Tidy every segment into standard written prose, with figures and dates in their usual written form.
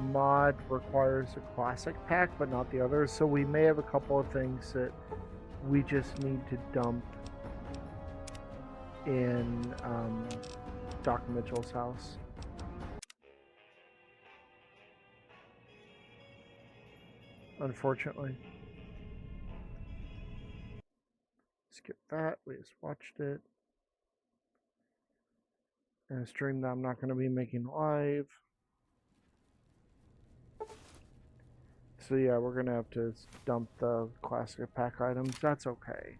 mod requires a classic pack, but not the others. So we may have a couple of things that we just need to dump in Dr. Mitchell's house. Unfortunately. Skip that. We just watched it. And a stream that I'm not going to be making live. So yeah, we're going to have to dump the classic pack items. That's okay.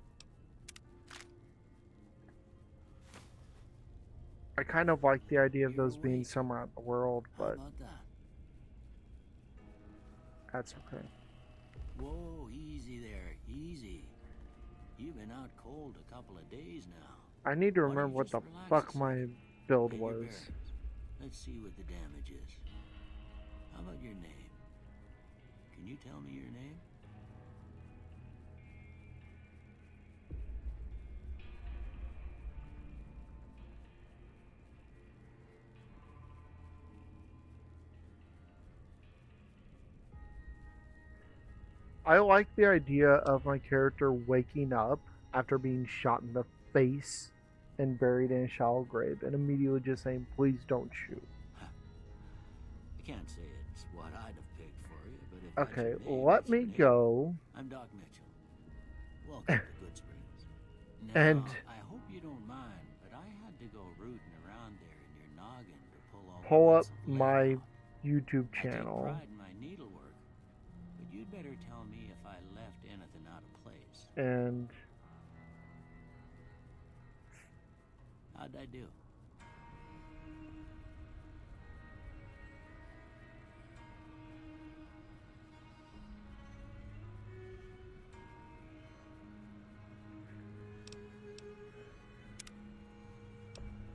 I kind of like the idea of those being somewhere out in the world, but that's okay. Whoa, easy there, easy. You've been out cold a couple of days now. I need to remember what the fuck my build was. Let's see what the damage is. How about your name? Can you tell me your name? I like the idea of my character waking up after being shot in the face and buried in a shallow grave and immediately just saying, please don't shoot. I can't say it's what I'd have picked for you, but if okay, that's your name, let me go. I'm Doc Mitchell. Welcome to Good Springs. Now, And I hope you don't mind, but I had to go rooting around there in your noggin to pull up bits of my out. YouTube I take channel. pride in my needlework, but you'd better tell me if I left anything out of place. And how'd I do?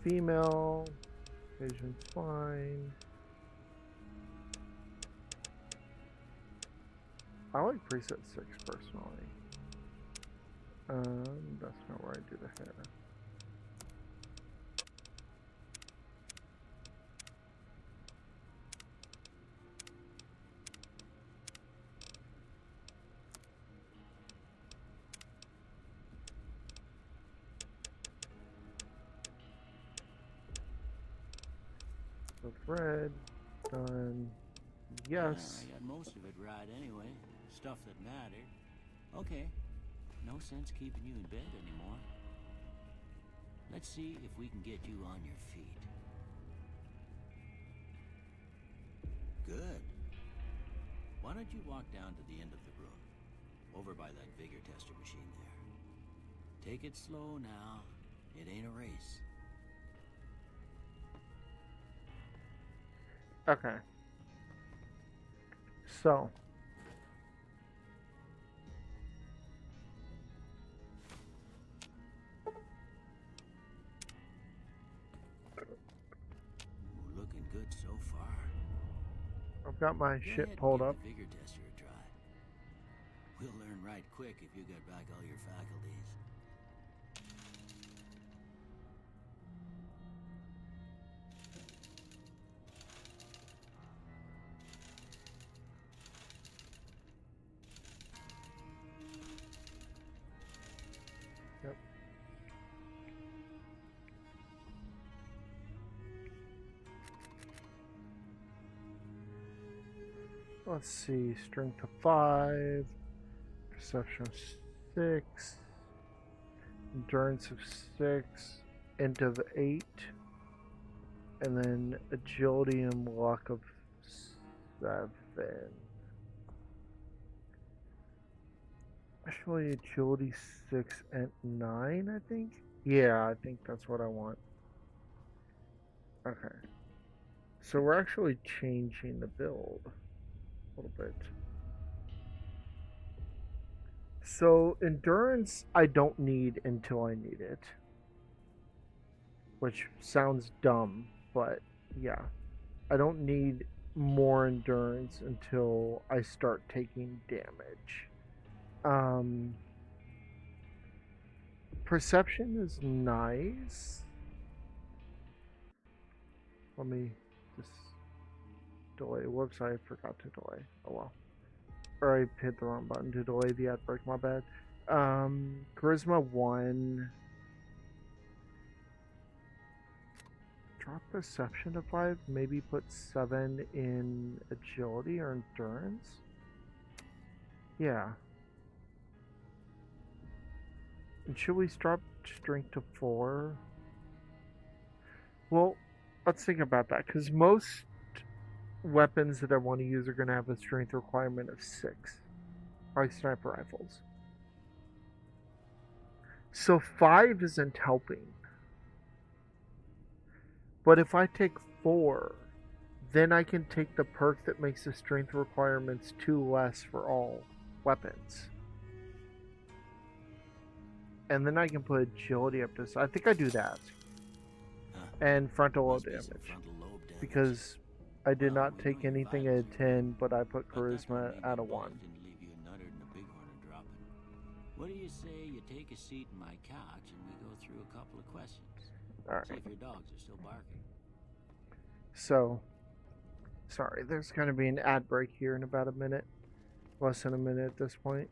female, vision's fine. I like preset 6 personally. That's not where I do the hair. So red, done. Yes. I got most of it right anyway. Stuff that mattered. Okay. No sense keeping you in bed anymore. Let's see if we can get you on your feet. Good. Why don't you walk down to the end of the room? Over by that vigor tester machine there. Take it slow now. It ain't a race. Okay. So. Looking good so far. I've got my shit pulled up. Vigor tester a try. We'll learn right quick if you get back all your faculties. Yep. Let's see, strength of 5, perception of 6, endurance of 6, int of 8, and then agility and luck of 7. Actually, agility 6 and 9, I think? Yeah, I think that's what I want. Okay. So we're actually changing the build a little bit. So endurance I don't need until I need it. Which sounds dumb, but yeah. I don't need more endurance until I start taking damage. Perception is nice. Let me just delay. Whoops, I forgot to delay. Oh well. Or I hit the wrong button to delay the ad break, my bad. Charisma 1. Drop perception to 5. Maybe put 7 in agility or endurance. Yeah. And should we drop strength to 4? Well, let's think about that, because most weapons that I want to use are going to have a strength requirement of 6. Like sniper rifles. So 5 isn't helping. But if I take 4, then I can take the perk that makes the strength requirements 2 less for all weapons. And then I can put agility up to... I think I do that. And frontal lobe damage. Because I did not take anything at 10, but I put charisma at a 1. What do you say you take a seat in my couch and we go through a couple of questions? Alright. See if your dogs are still barking. So, sorry, there's going to be an ad break here in about a minute. Less than a minute at this point.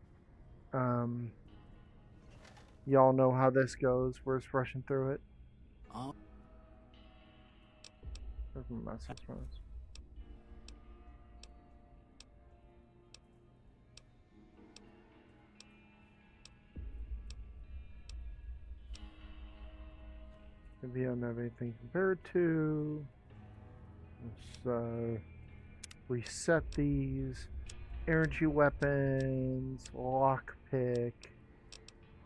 Y'all know how this goes. We're just rushing through it. Oh. There's my message notes. Maybe I don't have anything compared to. So reset these. Energy weapons, lockpick,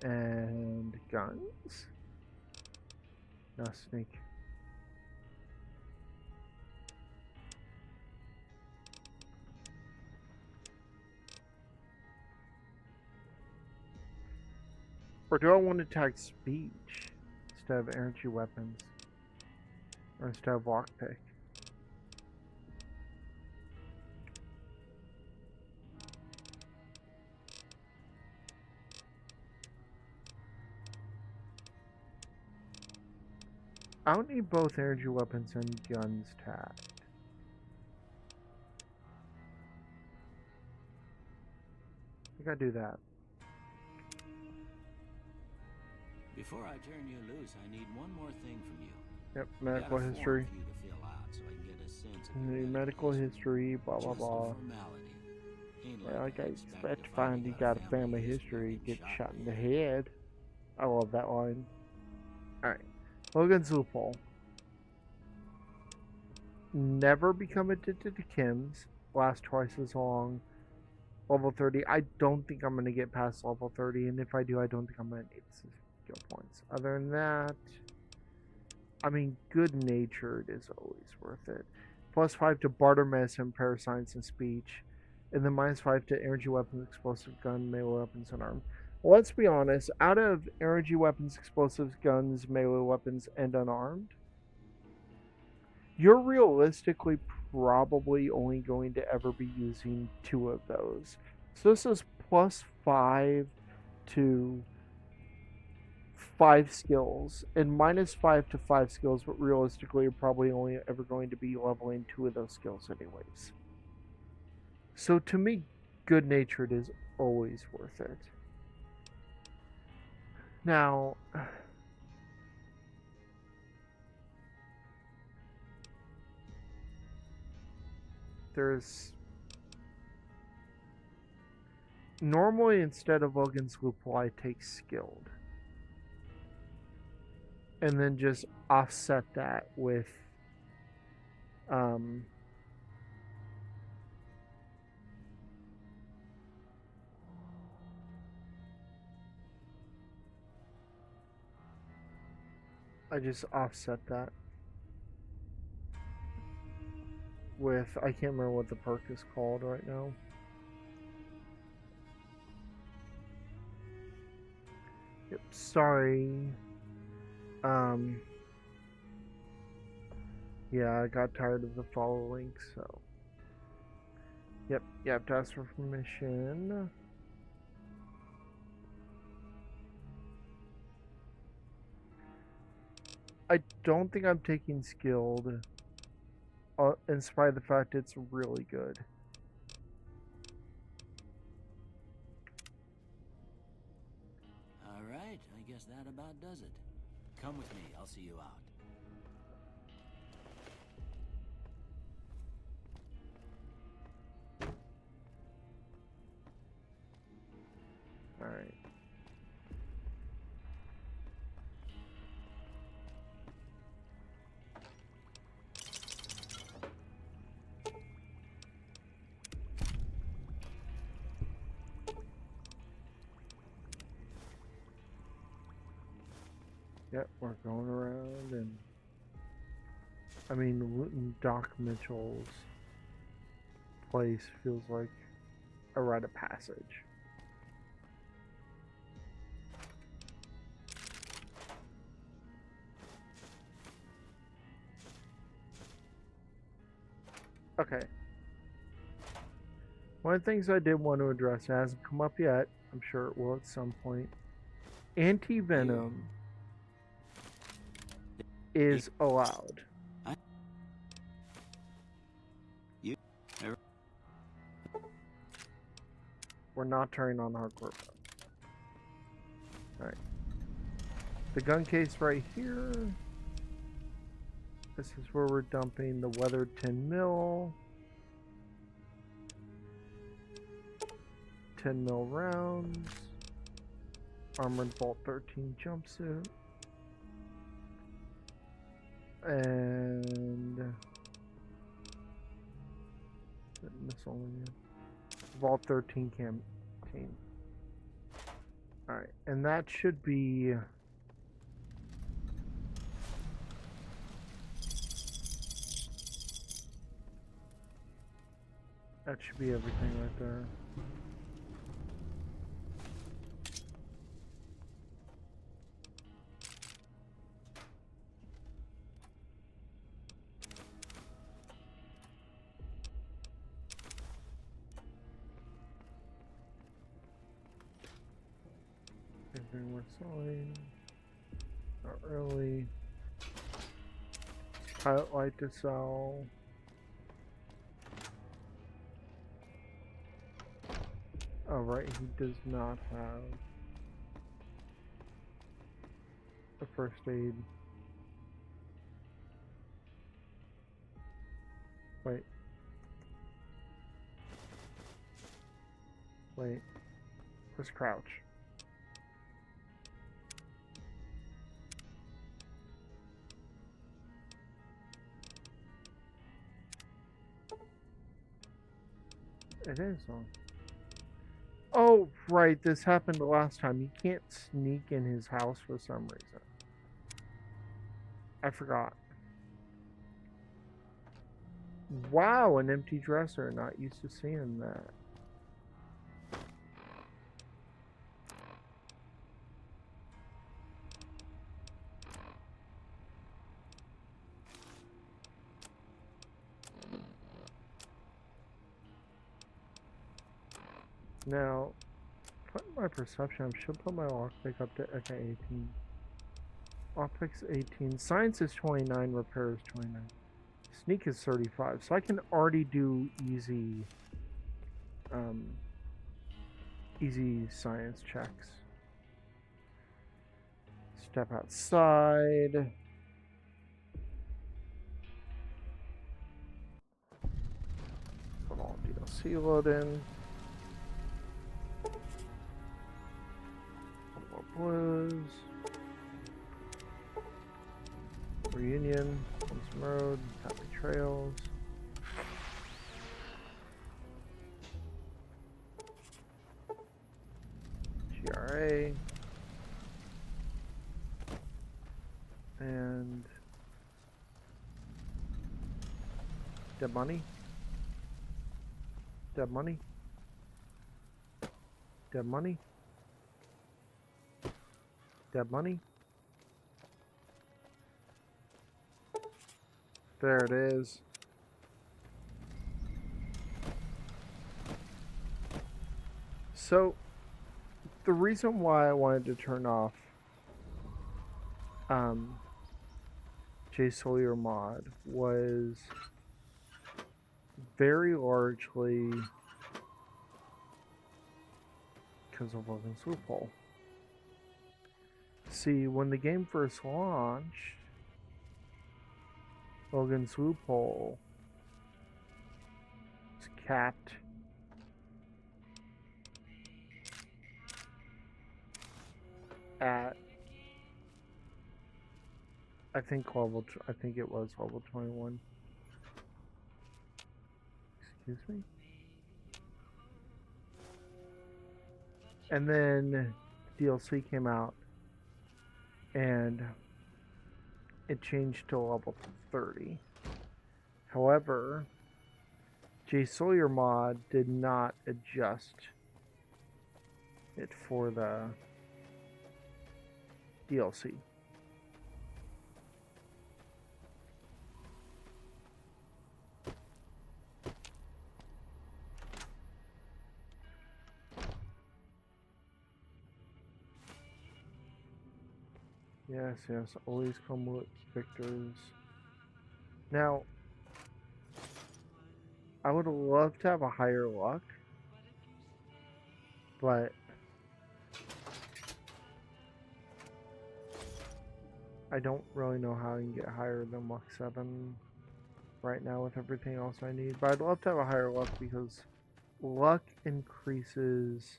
and guns. Now sneak. Or do I want to tag speech instead of energy weapons? Or instead of lockpick? I don't need both energy weapons and guns tagged. I think I do that. Before I turn you loose, I need one more thing from you. Yep, medical history. New medical history, blah blah blah. Yeah, like I expect to find you got a family history, get shot in the head. I love that line. Alright. Logan's loophole. Never become addicted to chems. Last twice as long. Level 30. I don't think I'm going to get past level 30. And if I do, I don't think I'm going to need skill points. Other than that, I mean, good-natured is always worth it. Plus 5 to barter medicine, parascience, and speech. And then minus 5 to energy weapons, explosive gun, melee weapons, and arm. Well, let's be honest. Out of energy weapons, explosives, guns, melee weapons, and unarmed, you're realistically probably only going to ever be using 2 of those. So this is plus 5 to 5 skills, and minus 5 to 5 skills, but realistically you're probably only ever going to be leveling 2 of those skills anyways. So to me, good-natured is always worth it. Now, there's... Normally, instead of Logan's loophole, I take skilled. And then just offset that with... I just offset that with, I can't remember what the perk is called right now. Yep, sorry. Yeah, I got tired of the follow link, so. Yep, you have to ask for permission. I don't think I'm taking skilled in spite of the fact it's really good. All right, I guess that about does it. Come with me, I'll see you out. Alright. Yep, we're going around and I mean looting Doc Mitchell's place feels like a rite of passage. Okay. One of the things I did want to address, it hasn't come up yet, I'm sure it will at some point. Anti-venom is allowed. We're not turning on hardcore. Alright. The gun case right here. This is where we're dumping the weathered 10 mil. 10 mil rounds. Armored Vault 13 jumpsuit. And miscellaneous. Vault 13 canteen. Alright, and that should be everything right there. Everything we're selling. Not really. Pilot light to sell. Oh, right, he does not have a first aid. Wait. Wait. Where's Crouch? It is on. Oh, right. This happened the last time. You can't sneak in his house for some reason. I forgot. Wow, an empty dresser. Not used to seeing that. Now, put my perception. I should put my lockpick up to okay, 18. Lockpick's 18. Science is 29. Repair is 29. Sneak is 35. So I can already do easy, easy science checks. Step outside. Put all DLC load in. Blues. Reunion. Once Road. Happy Trails. GRA. And Dead Money. Dead Money. Dead Money. Dead Money. There it is. So, the reason why I wanted to turn off J Sawyer mod was very largely because of Logan's loophole. See, when the game first launched, Logan's loophole was capped at I think it was level 21. Excuse me. And then DLC came out and it changed to level 30. However, J Sawyer mod did not adjust it for the DLC. Yes, always come with victors. Now, I would love to have a higher luck, but I don't really know how I can get higher than luck 7 right now with everything else I need. But I'd love to have a higher luck because luck increases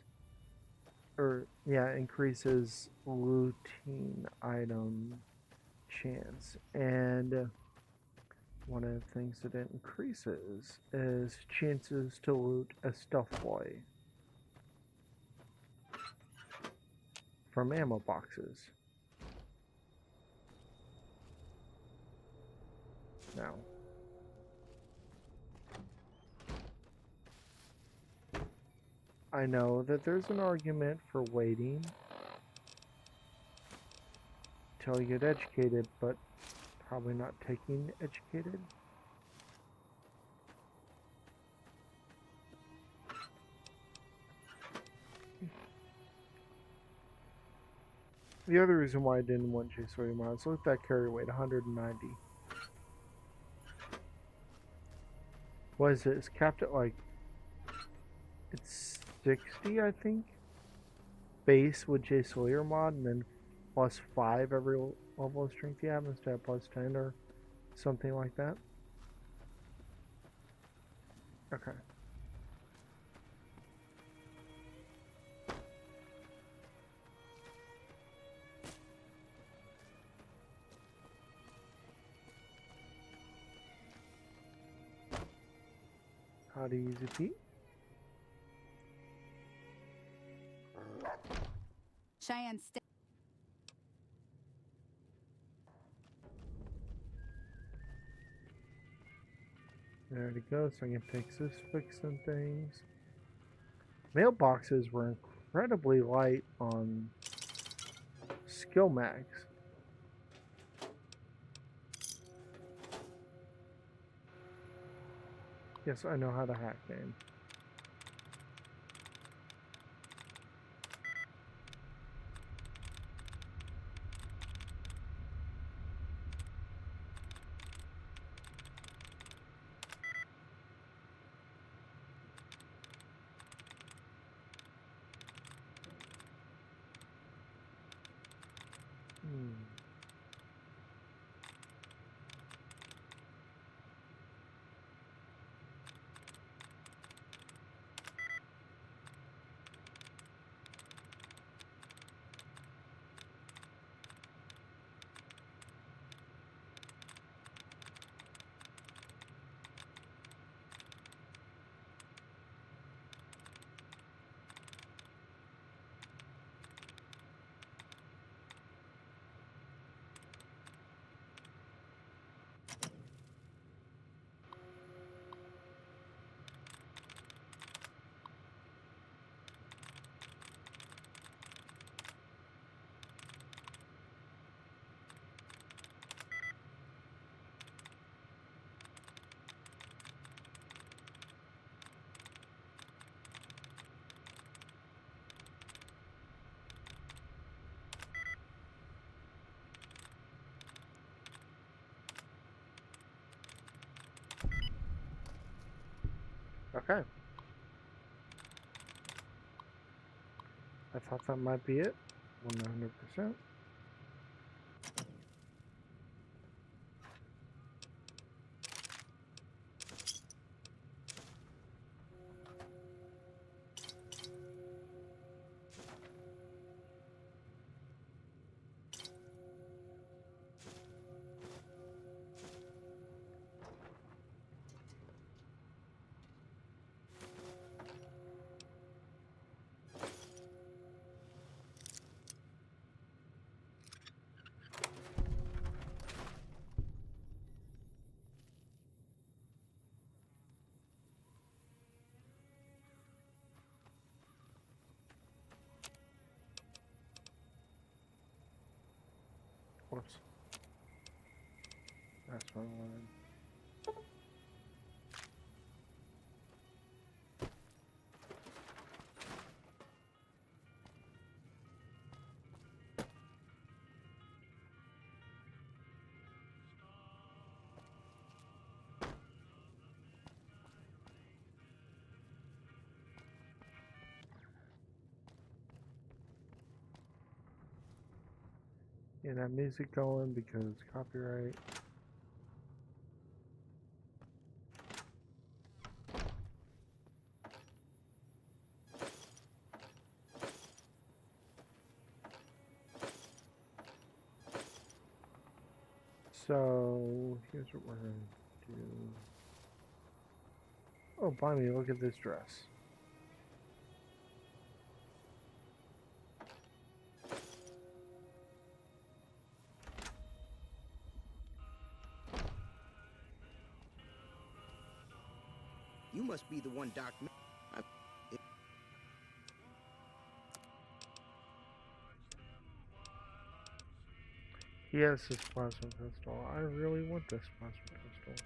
routine item chance, and one of the things that it increases is chances to loot a stealth boy from ammo boxes. Now, I know that there's an argument for waiting till you get educated, but probably not taking educated. The other reason why I didn't want J Sawyer mods, look at that carry weight, 190. What is it? It's capped at like, it's 60, I think. Base with J Sawyer mod, and then plus 5 every level of strength you have instead of plus 10 or something like that. Okay. How to use a P? Cheyenne, There it goes. So I can fix this, fix some things. Mailboxes were incredibly light on skill max. Yes, I know how to hack game. I thought that might be it. 100%. Whoops. That's what I wanted. Get that music going because copyright. So here's what we're gonna do. Oh, Bonnie, look at this dress. You must be the one Doc. He has his plasma pistol. I really want this plasma pistol.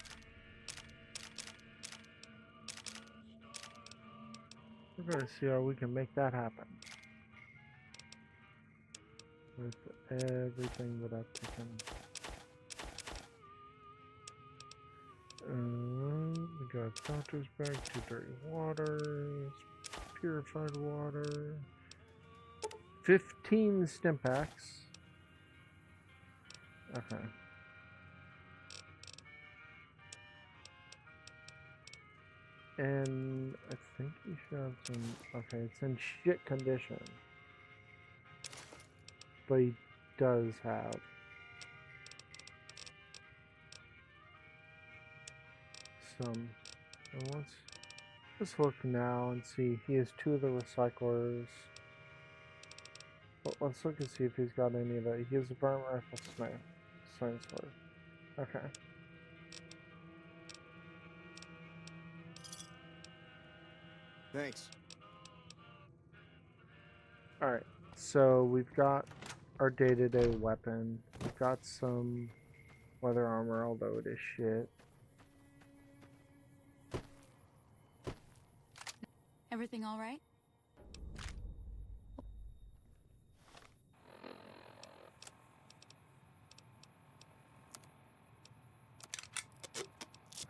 We're gonna see how we can make that happen. With everything that I've taken. We got doctor's bag, 2 dirty waters, purified water, 15 stim packs. Okay. And I think you should have some. Okay, it's in shit condition. But he does have some. And let's look now and see. He has 2 of the recyclers. Well, let's look and see if he's got any of that. He has a burnt rifle sniper. Okay. Thanks. Alright. So we've got our day-to-day weapon. We've got some leather armor, although it is shit. Everything all right?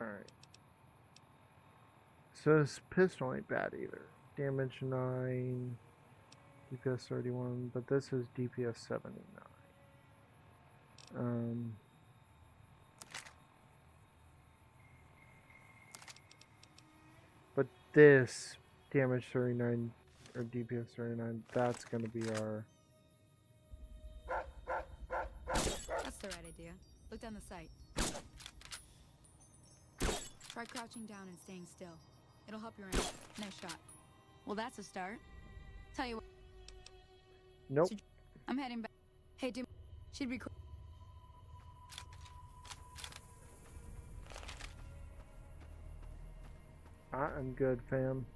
Alright. So this pistol ain't bad either. Damage 9, DPS 31, but this is DPS 79. But this damage 39 or DPS 39, that's gonna be our. That's the right idea. Look down the sight. Try crouching down and staying still. It'll help your aim. Nice shot. Well, that's a start. Tell you what. Nope. I'm heading back. Hey, should be. I'm good, fam.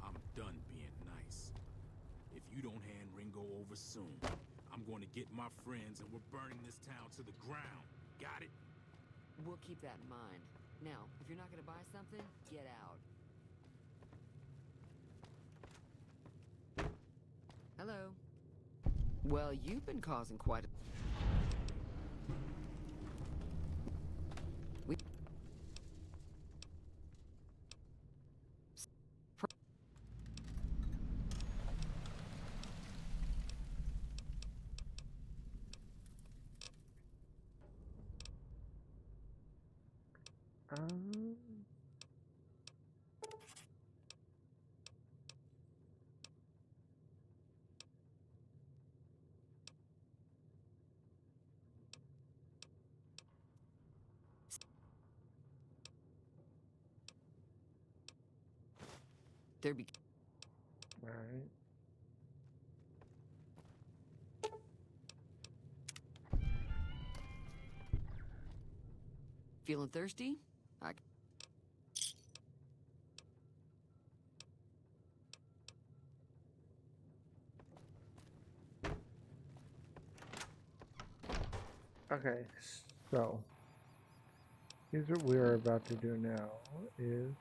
I'm done being nice. If you don't hand Ringo over soon, I'm going to get my friends and we're burning this town to the ground. Got it? We'll keep that in mind. Now, if you're not gonna buy something, get out. Hello. Well, you've been causing quite a... Um, There be. all right. Feeling thirsty? I. Okay, so here's what we're about to do now is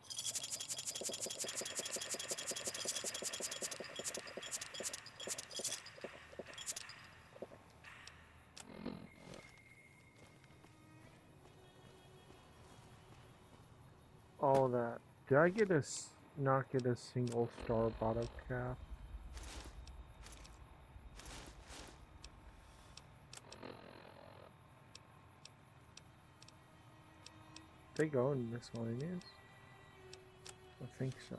all that. Did I get not get a single star bottle cap? They go in miscellaneous? I think so.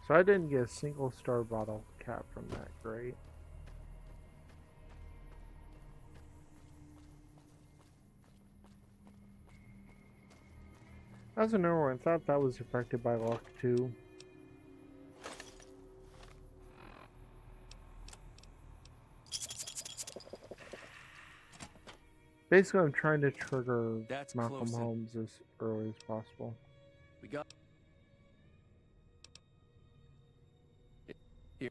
So I didn't get a single star bottle cap from that. Great. That's another one. I thought that was affected by luck too. Basically, I'm trying to trigger Malcolm Holmes as early as possible. We got here.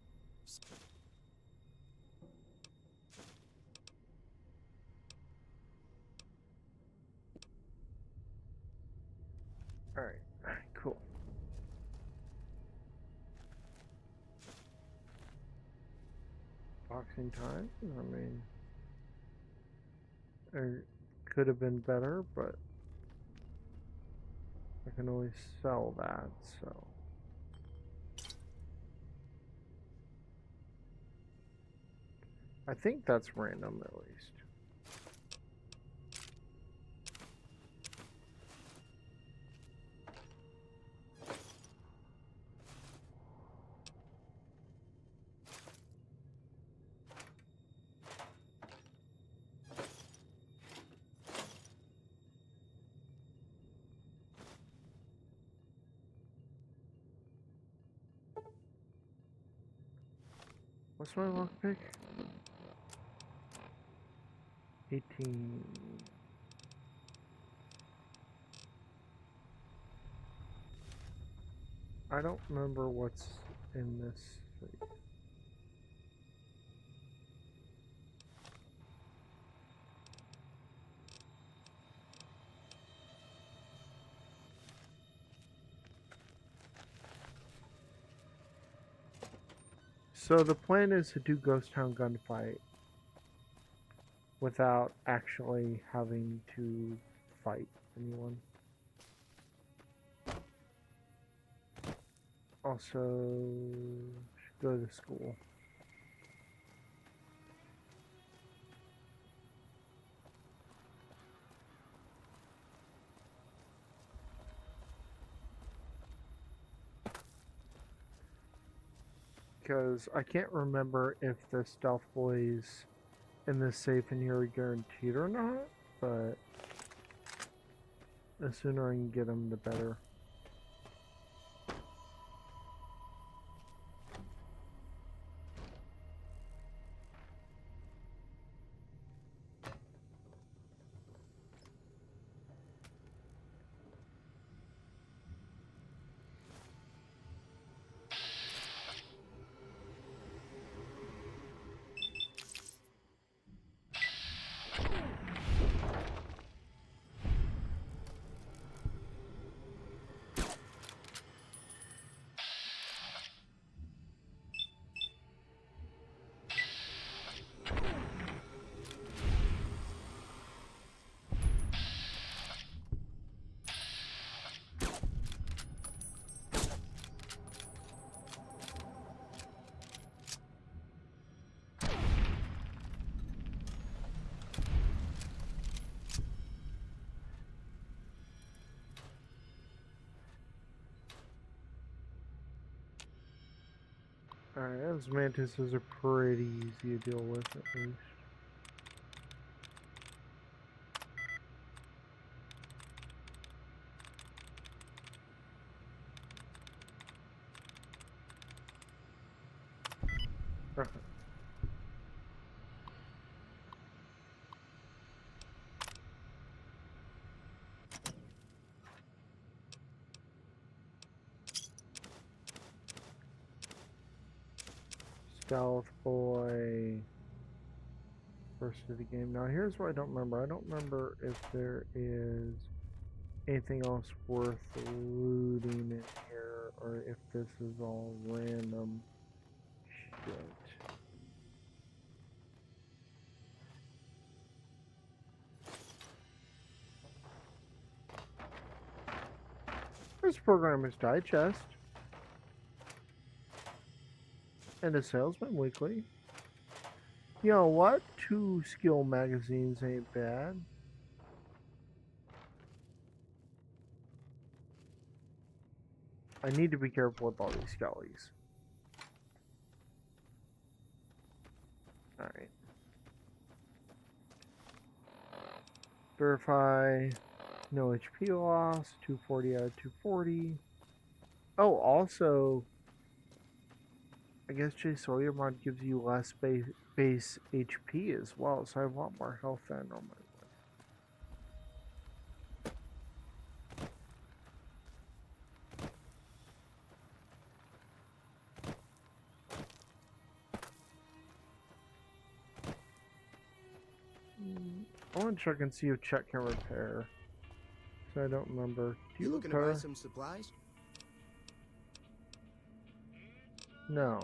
Alright, cool. Boxing time? I mean, it could have been better, but I can always sell that, so. I think that's random at least. What's my lockpick? 18. I don't remember what's in this thing. So the plan is to do Ghost Town Gunfight without actually having to fight anyone. Also, should go to school. Because I can't remember if the stealth boys in the safe in here are guaranteed or not, but the sooner I can get them, the better. Alright, those mantises are pretty easy to deal with at least. Okay. Stealth boy. First of the game. Now here's what I don't remember. I don't remember if there is anything else worth looting in here or if this is all random shit. There's Programmer's Digest and a Salesman Weekly. You know what? 2 skill magazines ain't bad. I need to be careful with all these skellies. Alright. Verify. No HP loss. 240 out of 240. Oh, also, I guess J Sawyer mod gives you less base HP as well, so I have a lot more health than I normally would. I want to check and see if Chet can repair. So I don't remember. Do You you looking to repair? buy some supplies? No.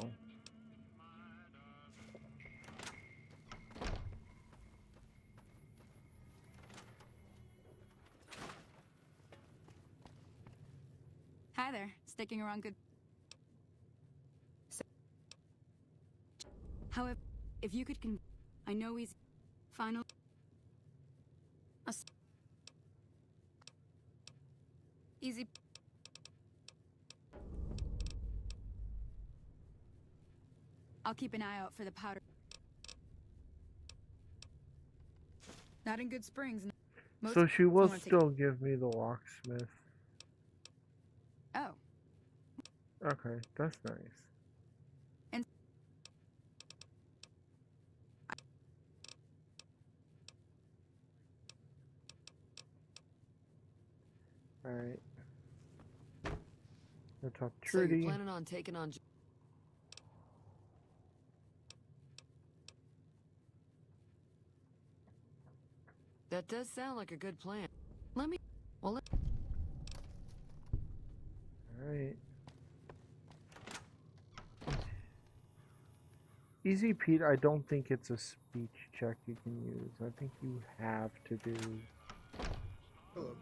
Hi there. Sticking around good. So, however, if you could I know he's final. Easy. I'll keep an eye out for the powder. Not in Good Springs. So she will wanna take- still give me the locksmith. Oh, Okay, that's nice. And- Alright. Let's talk So you're Trudy. planning on taking on... That does sound like a good plan. Let me... Well, Alright. Easy Pete, I don't think it's a speech check you can use. I think you have to do Hello.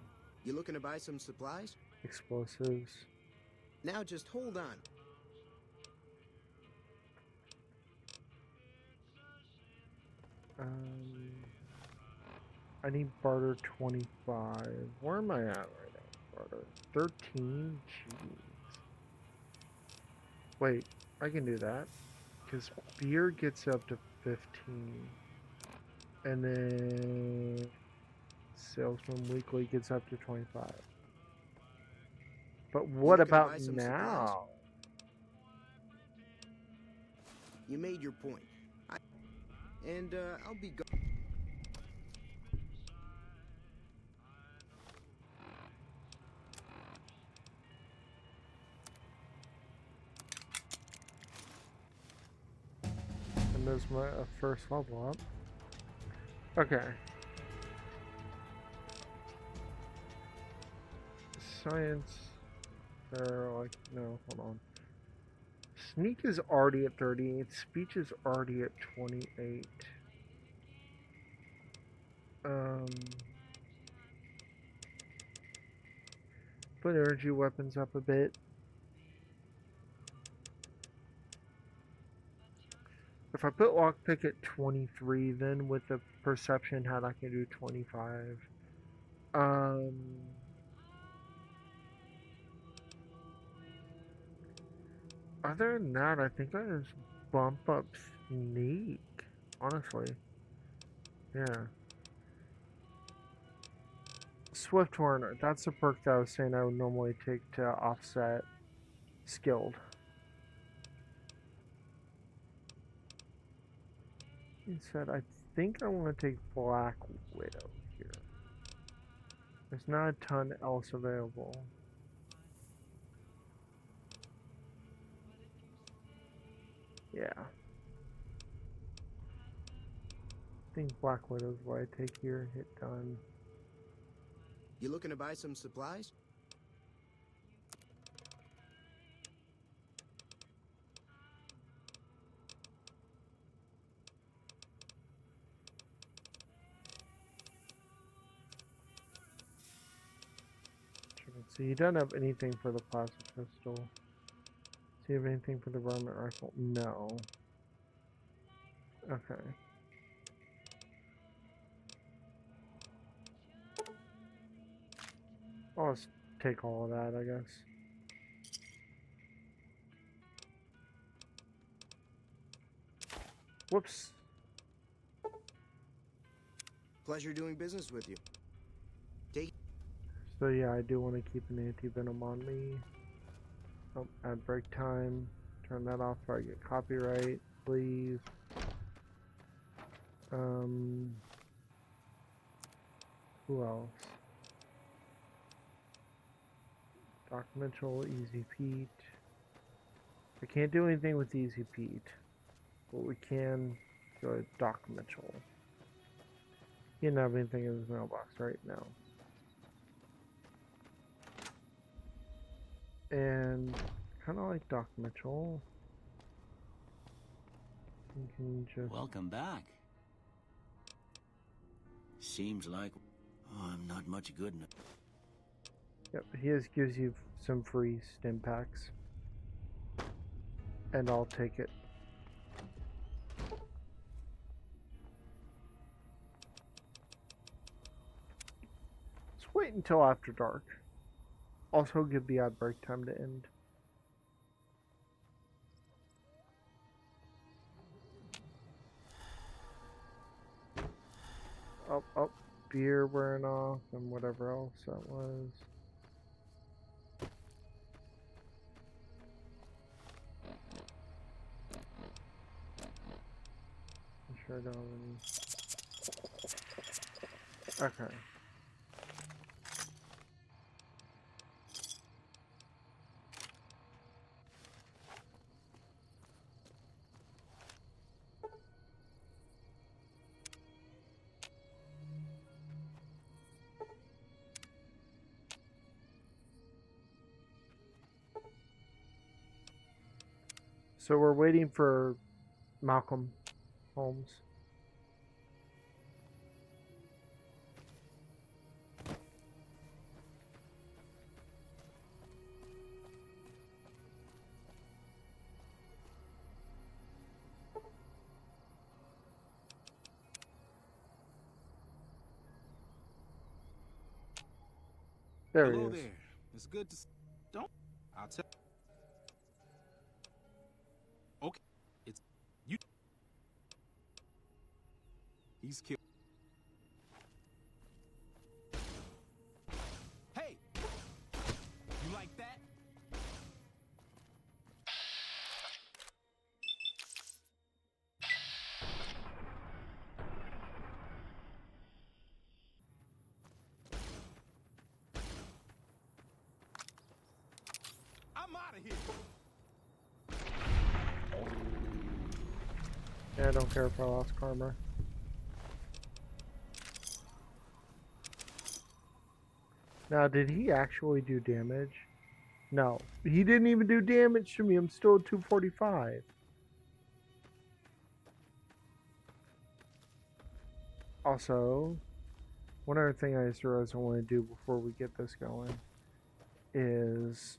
You looking to buy some supplies? explosives. Now just hold on. I need barter 25. Where am I at right now? Barter 13? Jeez. Wait, I can do that. Because beer gets up to 15. And then Salesman Weekly gets up to 25. But what looking to about buy some now? You made your point. I'll be go. And there's my first level up. Okay. Science. Or like, no, hold on. Sneak is already at 38. Speech is already at 28. Put energy weapons up a bit. If I put lockpick at 23, then with the perception hat I can do 25. Other than that, I think I just bump up sneak. Honestly. Yeah. Swift Horn, that's a perk that I was saying I would normally take to offset skilled. Instead, I think I want to take Black Widow here. There's not a ton else available. Yeah. I think Black Widow's what I take here. Hit done. You looking to buy some supplies? So you don't have anything for the plasma pistol. Do you have anything for the varmint rifle? No. Okay. I'll just take all of that, I guess. Whoops. Pleasure doing business with you. Take. So yeah, I do want to keep an anti-venom on me. Oh, add break time. Turn that off so I get copyright, please. Who else? Doc Mitchell, Easy Pete. I can't do anything with Easy Pete, but we can go to Doc Mitchell. He didn't have anything in his mailbox right now. And kind of like Doc Mitchell. You can just... Welcome back. Seems like I'm not much good enough. Yep, he just gives you some free stim packs. And I'll take it. Let's wait until after dark. Also give the ad break time to end. Oh, beer wearing off and whatever else that was. I'm sure I don't have any. Okay. So we're waiting for Malcolm Holmes. There he Hello is. there. It's good to don't. I'll tell. Okay, it's you. He's killed. Hey, you like that? I'm out of here. Yeah, I don't care if I lost karma. Now, did he actually do damage? No. He didn't even do damage to me. I'm still at 245. Also, one other thing I just realized I want to do before we get this going is...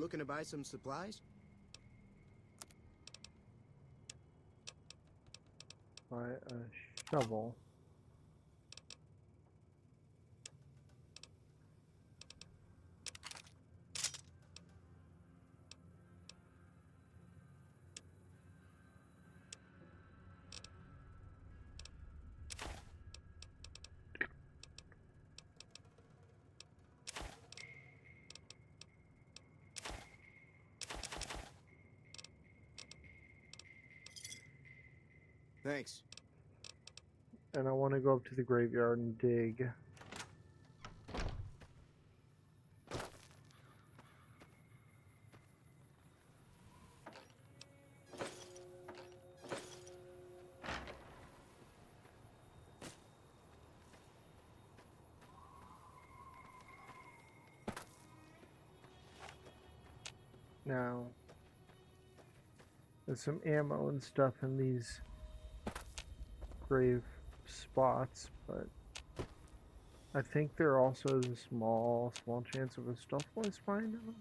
looking to buy some supplies? Buy a shovel. Thanks. And I want to go up to the graveyard and dig. Now, there's some ammo and stuff in these grave spots, but I think there also is a small chance of a stealth boy spying them.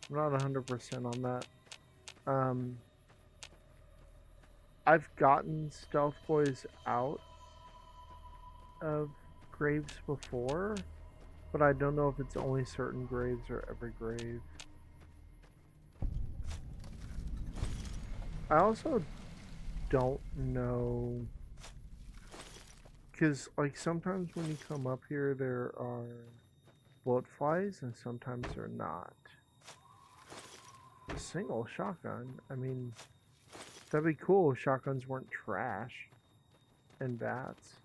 I'm not 100% on that. I've gotten stealth boys out of graves before, but I don't know if it's only certain graves or every grave. I also don't know, because like sometimes when you come up here there are bloat flies and sometimes they're not. A single shotgun, I mean, that'd be cool if shotguns weren't trash and bats.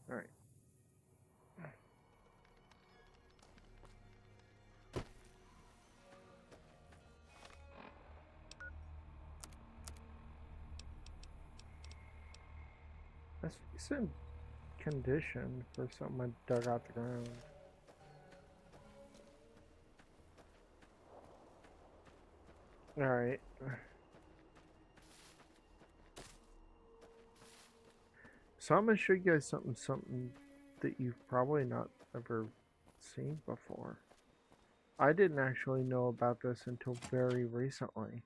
Alright. That's decent condition for something I dug out the ground. Alright. So I'm gonna show you guys something that you've probably not ever seen before. I didn't actually know about this until very recently.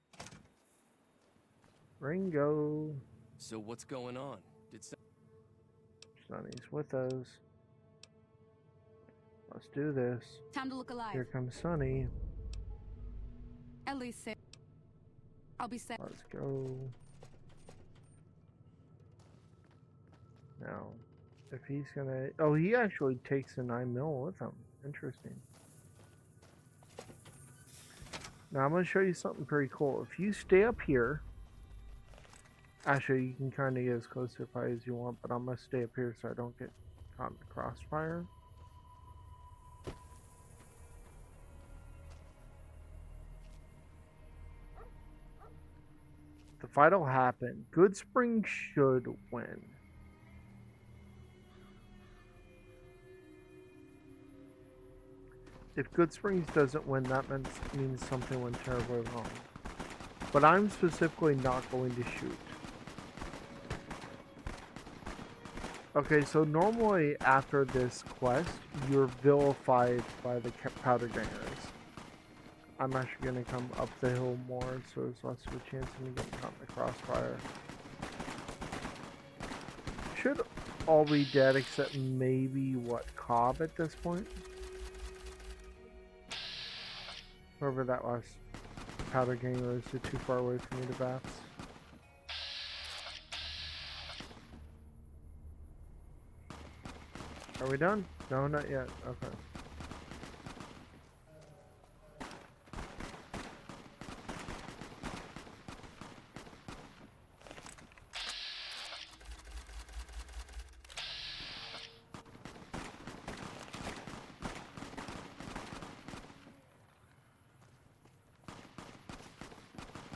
Ringo. So what's going on? Sonny's with us. Let's do this. Time to look alive. Here comes Sonny. At least say I'll be set. Let's go. Now, if he's gonna... Oh, he actually takes a 9mm with him. Interesting. Now, I'm gonna show you something pretty cool. If you stay up here... Actually, you can kind of get as close to the fire as you want, but I'm gonna stay up here so I don't get caught in the crossfire. The fight will happen. Goodspring should win. If Goodsprings doesn't win, that means something went terribly wrong. But I'm specifically not going to shoot. Okay, so normally after this quest, you're vilified by the powder gangers. I'm actually going to come up the hill more, so there's less of a chance of me getting caught in the crossfire. Should all be dead except maybe, Cobb at this point? Whoever that was. Powder ganger is too far away for me to bats. Are we done? No, not yet. Okay.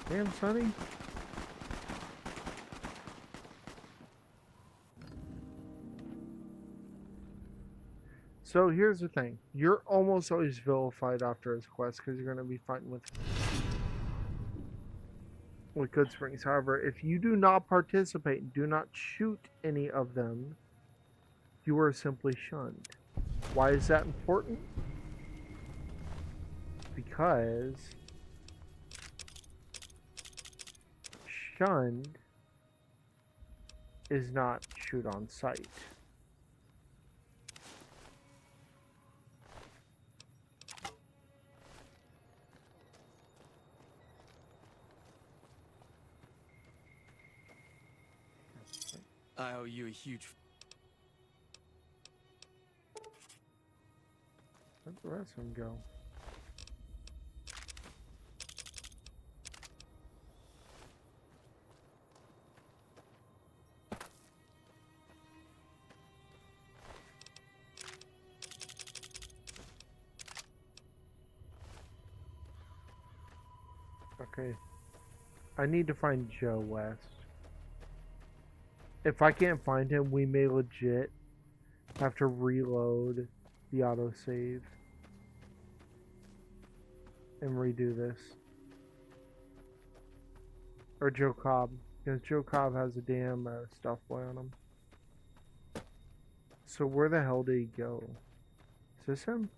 Damn, Sonny. So here's the thing. You're almost always vilified after his quest because you're going to be fighting with Good Springs. However, if you do not participate, do not shoot any of them, you are simply shunned. Why is that important? Because shunned is not shoot on sight. I owe you a huge... Where'd the rest of them go? Okay. I need to find Joe West. If I can't find him, we may legit have to reload the autosave and redo this. Or Joe Cobb. Because Joe Cobb has a damn stuff boy on him. So where the hell did he go? Is this him?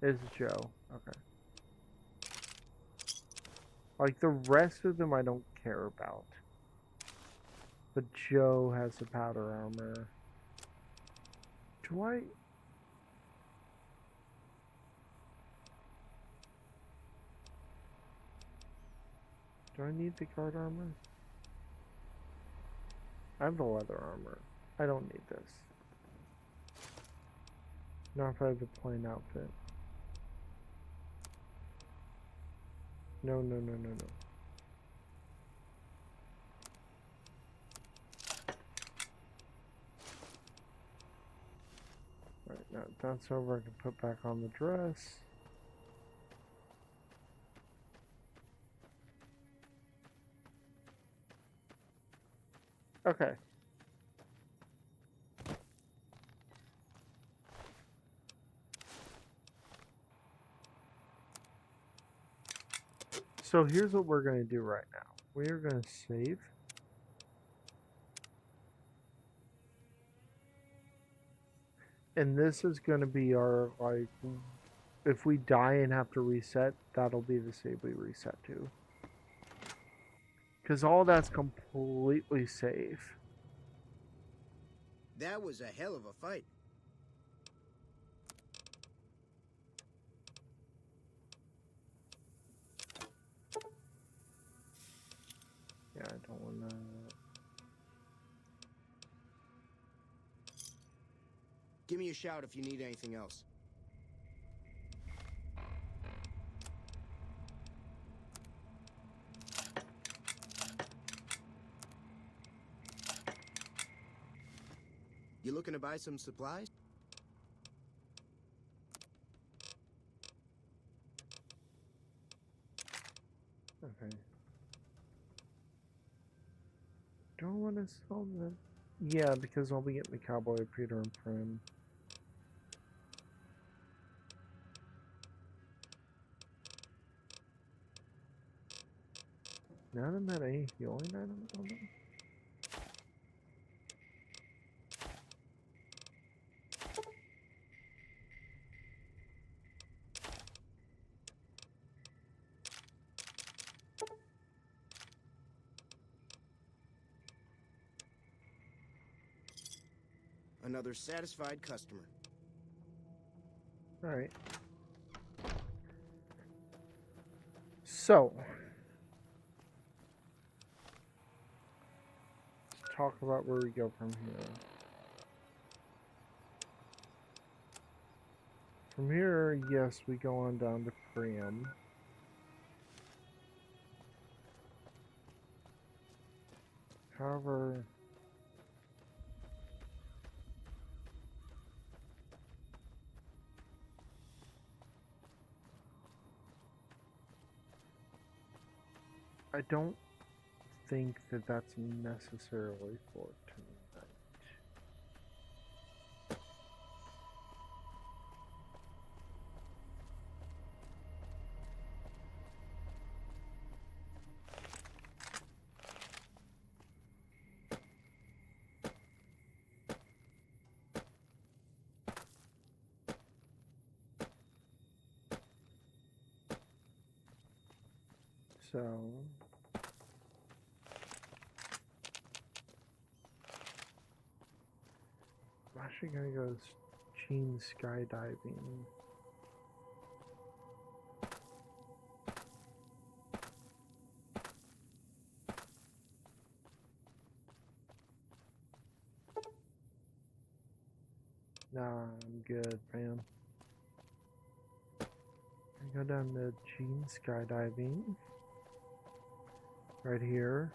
It's Joe. Okay. Like the rest of them I don't care about. But Joe has the powder armor. Do I... Do I need the guard armor? I have the leather armor. I don't need this. Not if I have the plain outfit. No, no, no, no, no. Right, now that's over. I can put back on the dress. Okay. So here's what we're going to do right now. We are going to save. And this is going to be our, like, if we die and have to reset, that'll be the save we reset to. Because all that's completely safe. That was a hell of a fight. Yeah, I don't want to... Give me a shout if you need anything else. You looking to buy some supplies? Okay. Don't want to sell them. Yeah, because I'll be getting the Cowboy Peter and Prim. None of them had any healing items on them? Another satisfied customer. Alright. So. Let's talk about where we go from here. From here, yes, we go on down to Priam. However... I don't think that that's necessarily for tonight. So I'm actually gonna go Gene skydiving. Nah, I'm good, man. I go down to Gene skydiving. Right here.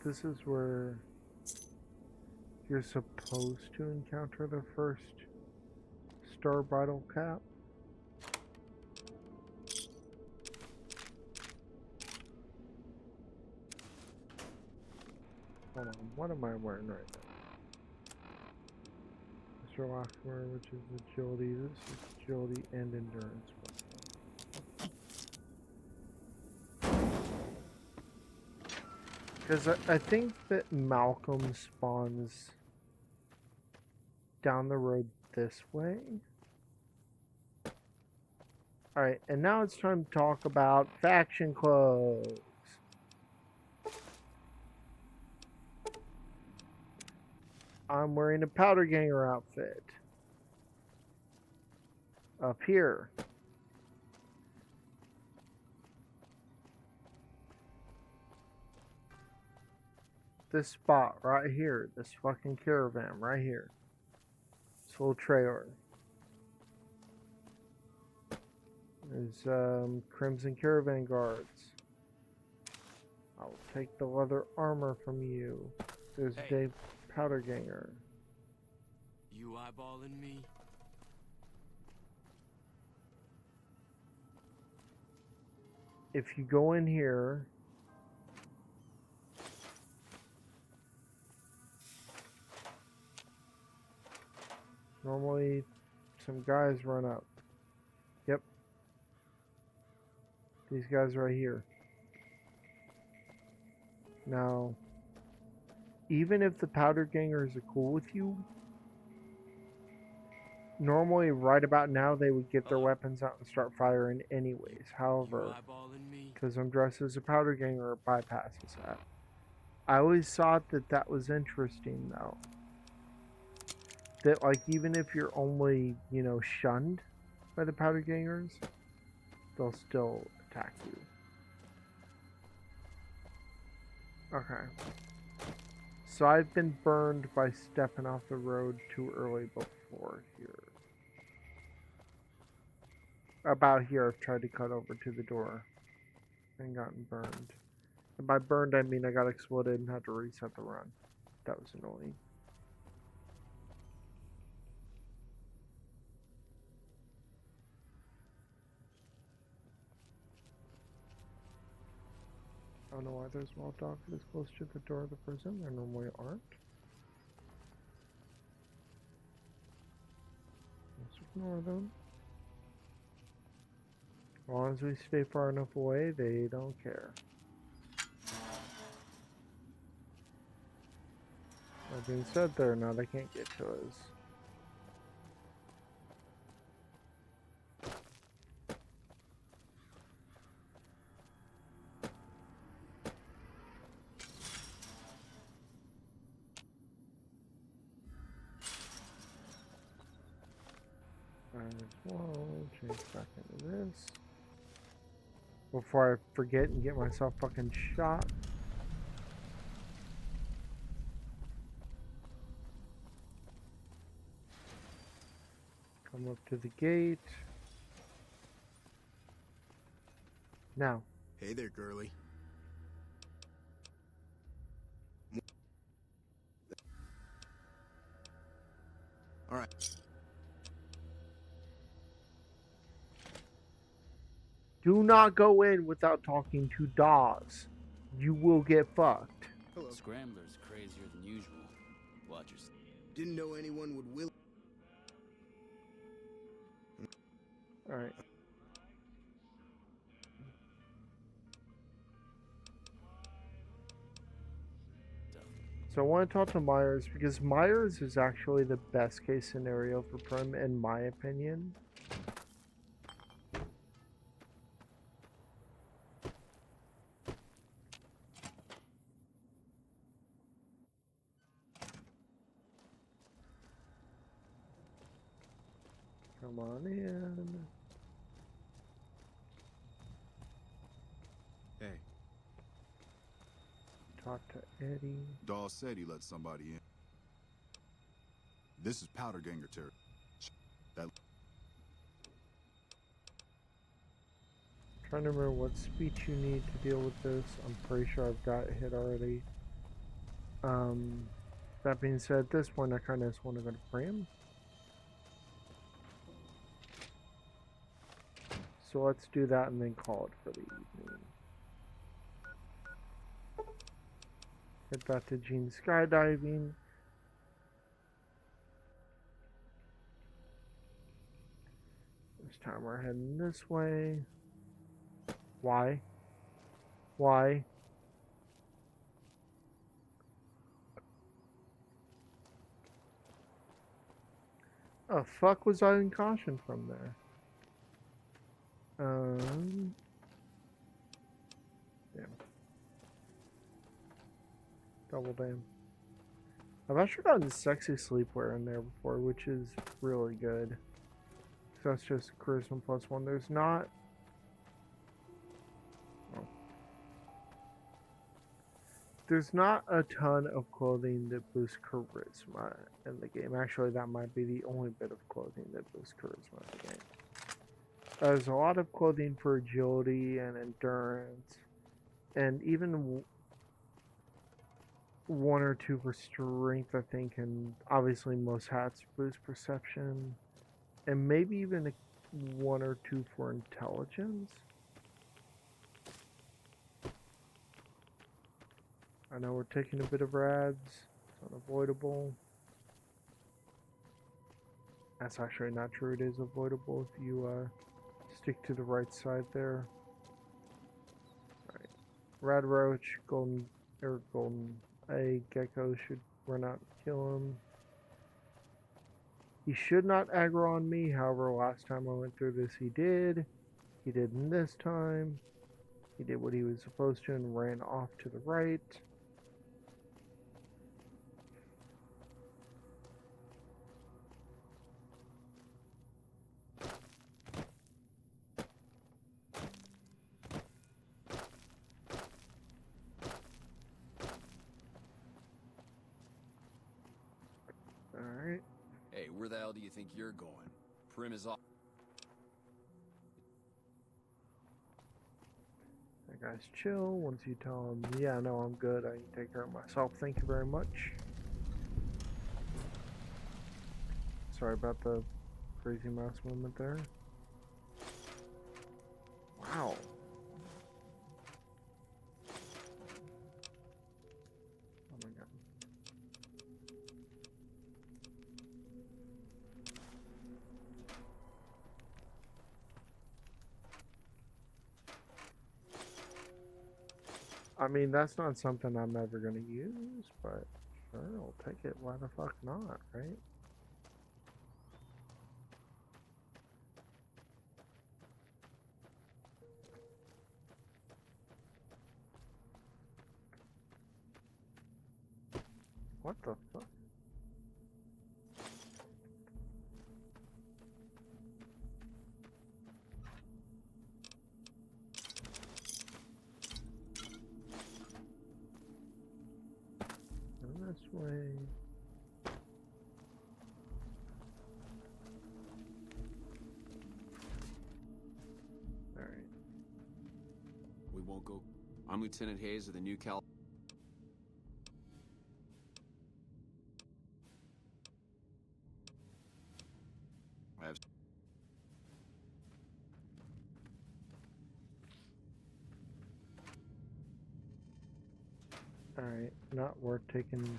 This is where you're supposed to encounter the first star bridle cap. Hold on, what am I wearing right now? Mr. Lockmore, which is agility. This is agility and endurance. Because I think that Malcolm spawns down the road this way. Alright, and now it's time to talk about faction clothes. I'm wearing a powder ganger outfit. Up here. This spot right here. This fucking caravan right here. This little trailer. There's Crimson Caravan Guards. I'll take the leather armor from you. There's Dave Powder Ganger. You eyeballing me? If you go in here, normally some guys run up. Yep. These guys right here. Now, even if the powder gangers are cool with you, normally right about now they would get their weapons out and start firing anyways. However, because I'm dressed as a powder ganger, it bypasses that. I always thought that that was interesting though. That like even if you're only, you know, shunned by the powder gangers, they'll still attack you. Okay. So I've been burned by stepping off the road too early before here. About here, I've tried to cut over to the door and gotten burned. And by burned, I mean I got exploded and had to reset the run. That was annoying. I don't know why there's Molotov this close to the door of the prison. There normally aren't. Let's ignore them. As long as we stay far enough away, they don't care. That being said, there now they can't get to us. Well, change back into this before I forget and get myself fucking shot. Come up to the gate. Now. Hey there, girly. All right. Do not go in without talking to Dawes. You will get fucked. Hello. Scrambler's crazier unusual. Watch yourself. Didn't know anyone would will. Alright. So I want to talk to Myers because Myers is actually the best case scenario for Prim in my opinion. Come on in. Hey, Talk to Eddie. Dawes said he let somebody in. This is Powder Ganger territory. That Trying to remember what speech you need to deal with this. I'm pretty sure I've got hit already. That being said, at this point I kind of just want to go to Prim. So let's do that and then call it for the evening. Head back to Gene skydiving. This time we're heading this way. Why? Why? Oh, fuck was I in caution from there? Damn. Double damn. I've actually gotten sexy sleepwear in there before, which is really good. So that's just charisma +1. There's not. Oh. There's not a ton of clothing that boosts charisma in the game. Actually, that might be the only bit of clothing that boosts charisma in the game. There's a lot of clothing for agility and endurance, and even one or two for strength, I think, and obviously most hats boost perception, and maybe even one or two for intelligence. I know we're taking a bit of rads, it's unavoidable. That's actually not true, it is avoidable if you stick to the right side there. Alright. Rad roach, golden egg gecko should run out and kill him. He should not aggro on me, however last time I went through this he did. He didn't this time. He did what he was supposed to and ran off to the right. Alright. Hey, where the hell do you think you're going? Prim is off. That guy's chill. Once you tell him, yeah, no, I'm good, I can take care of myself, thank you very much. Sorry about the crazy mouse movement there. Wow. Oh my god. I mean, that's not something I'm ever going to use, but sure, I'll take it. Why the fuck not, right? What the fuck? This way. Alright. We won't go. I'm Lieutenant Hayes of the New Cal. I have. Alright, not worth taking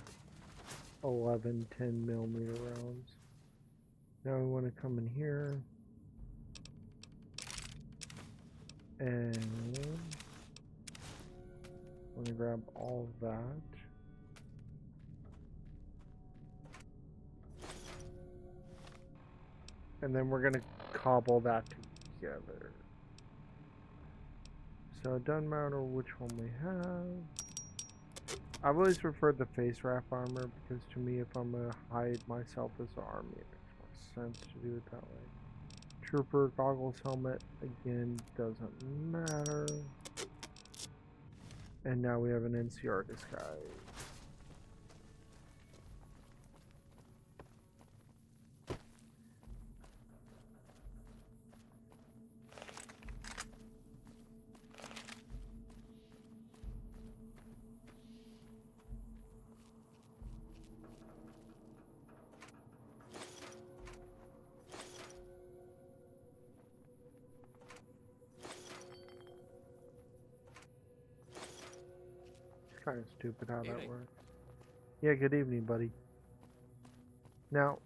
11 10mm rounds. Now we want to come in here and I'm going to grab all of that. And then we're going to cobble that together. So it doesn't matter which one we have. I've always preferred the face wrap armor because to me, if I'm going to hide myself as an army, it makes more sense to do it that way. Trooper goggles helmet, again, doesn't matter. And now we have an NCR disguise. Kind of stupid how that works. Yeah, good evening, buddy. Now,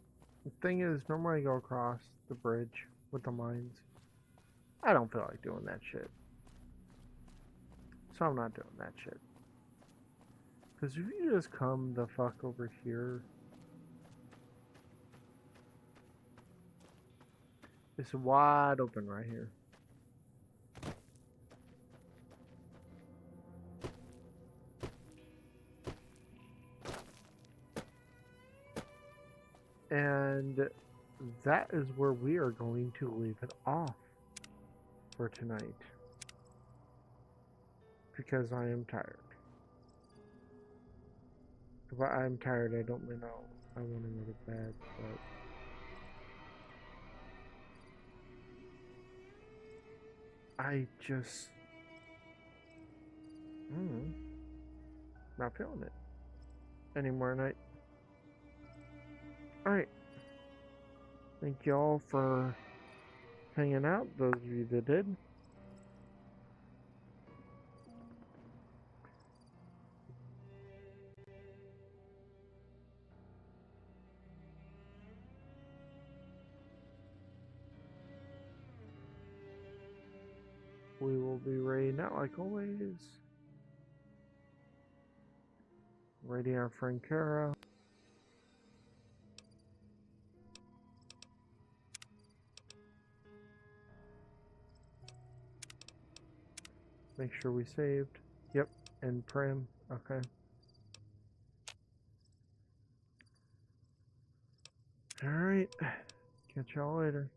the thing is, normally I go across the bridge with the mines. I don't feel like doing that shit. So I'm not doing that shit. Because if you just come the fuck over here, it's wide open right here. And that is where we are going to leave it off for tonight. Because I am tired. If I'm tired, I don't mean I want to go to bed, but I just not feeling it anymore tonight. Alright. Thank y'all for hanging out, those of you that did. We will be raiding out like always. Raiding our friend Kara. Make sure we saved. Yep, and Prim. Okay. Alright. Catch y'all later.